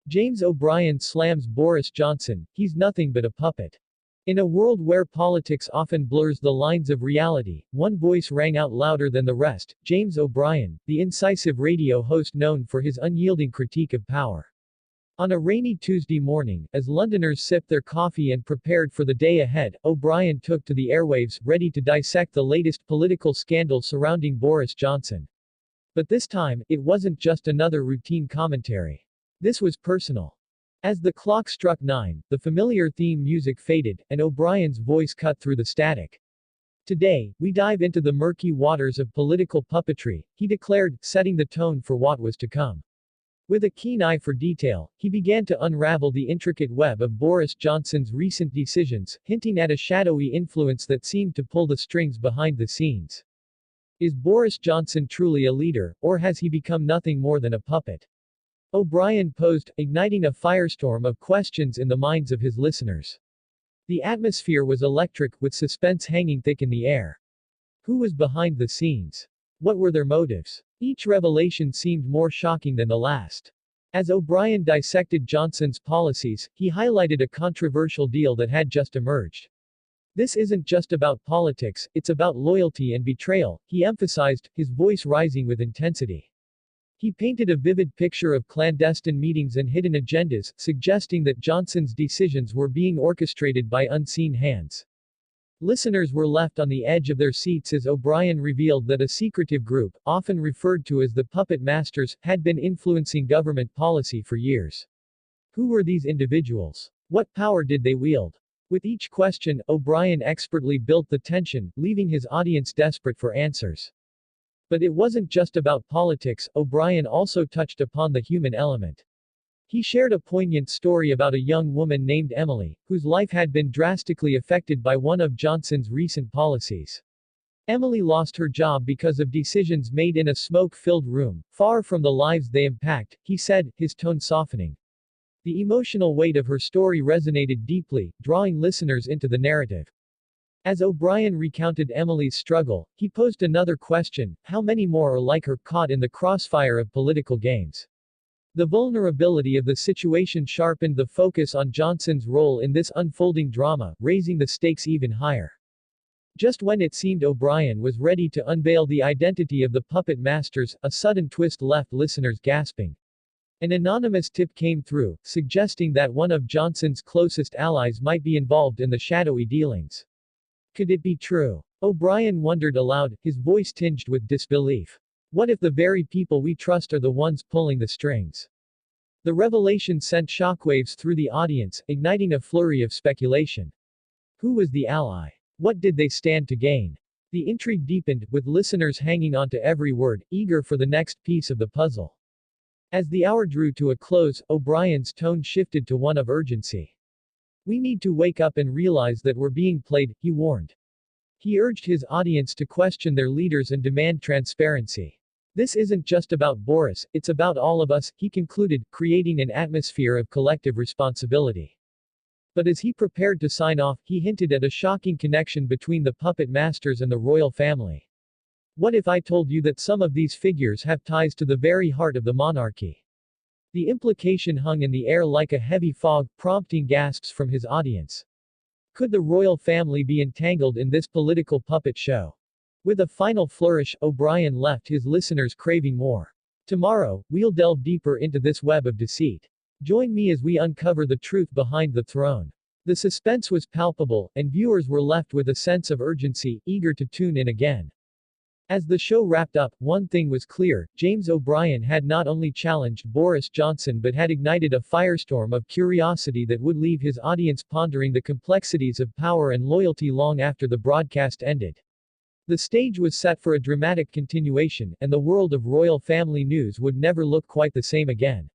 James O'Brien slams Boris Johnson, he's nothing but a puppet. In a world where politics often blurs the lines of reality, one voice rang out louder than the rest: James O'Brien, the incisive radio host known for his unyielding critique of power. On a rainy Tuesday morning, as Londoners sipped their coffee and prepared for the day ahead, O'Brien took to the airwaves, ready to dissect the latest political scandal surrounding Boris Johnson. But this time, it wasn't just another routine commentary. This was personal. As the clock struck 9, the familiar theme music faded, and O'Brien's voice cut through the static. Today, we dive into the murky waters of political puppetry, he declared, setting the tone for what was to come. With a keen eye for detail, he began to unravel the intricate web of Boris Johnson's recent decisions, hinting at a shadowy influence that seemed to pull the strings behind the scenes. Is Boris Johnson truly a leader, or has he become nothing more than a puppet? O'Brien posed, igniting a firestorm of questions in the minds of his listeners. The atmosphere was electric, with suspense hanging thick in the air. Who was behind the scenes? What were their motives? Each revelation seemed more shocking than the last. As O'Brien dissected Johnson's policies, he highlighted a controversial deal that had just emerged. This isn't just about politics, it's about loyalty and betrayal, he emphasized, his voice rising with intensity. He painted a vivid picture of clandestine meetings and hidden agendas, suggesting that Johnson's decisions were being orchestrated by unseen hands. Listeners were left on the edge of their seats as O'Brien revealed that a secretive group, often referred to as the Puppet Masters, had been influencing government policy for years. Who were these individuals? What power did they wield? With each question, O'Brien expertly built the tension, leaving his audience desperate for answers. But it wasn't just about politics, O'Brien also touched upon the human element. He shared a poignant story about a young woman named Emily, whose life had been drastically affected by one of Johnson's recent policies. Emily lost her job because of decisions made in a smoke-filled room, far from the lives they impact, he said, his tone softening. The emotional weight of her story resonated deeply, drawing listeners into the narrative. As O'Brien recounted Emily's struggle, he posed another question: how many more are like her, caught in the crossfire of political games? The vulnerability of the situation sharpened the focus on Johnson's role in this unfolding drama, raising the stakes even higher. Just when it seemed O'Brien was ready to unveil the identity of the Puppet Masters, a sudden twist left listeners gasping. An anonymous tip came through, suggesting that one of Johnson's closest allies might be involved in the shadowy dealings. Could it be true? O'Brien wondered aloud, his voice tinged with disbelief. What if the very people we trust are the ones pulling the strings? The revelation sent shockwaves through the audience, igniting a flurry of speculation. Who was the ally? What did they stand to gain? The intrigue deepened, with listeners hanging on to every word, eager for the next piece of the puzzle. As the hour drew to a close, O'Brien's tone shifted to one of urgency. We need to wake up and realize that we're being played, he warned. He urged his audience to question their leaders and demand transparency. This isn't just about Boris, it's about all of us, he concluded, creating an atmosphere of collective responsibility. But as he prepared to sign off, he hinted at a shocking connection between the Puppet Masters and the royal family. What if I told you that some of these figures have ties to the very heart of the monarchy? The implication hung in the air like a heavy fog, prompting gasps from his audience. Could the royal family be entangled in this political puppet show? With a final flourish, O'Brien left his listeners craving more. Tomorrow, we'll delve deeper into this web of deceit. Join me as we uncover the truth behind the throne. The suspense was palpable, and viewers were left with a sense of urgency, eager to tune in again. As the show wrapped up, one thing was clear: James O'Brien had not only challenged Boris Johnson but had ignited a firestorm of curiosity that would leave his audience pondering the complexities of power and loyalty long after the broadcast ended. The stage was set for a dramatic continuation, and the world of royal family news would never look quite the same again.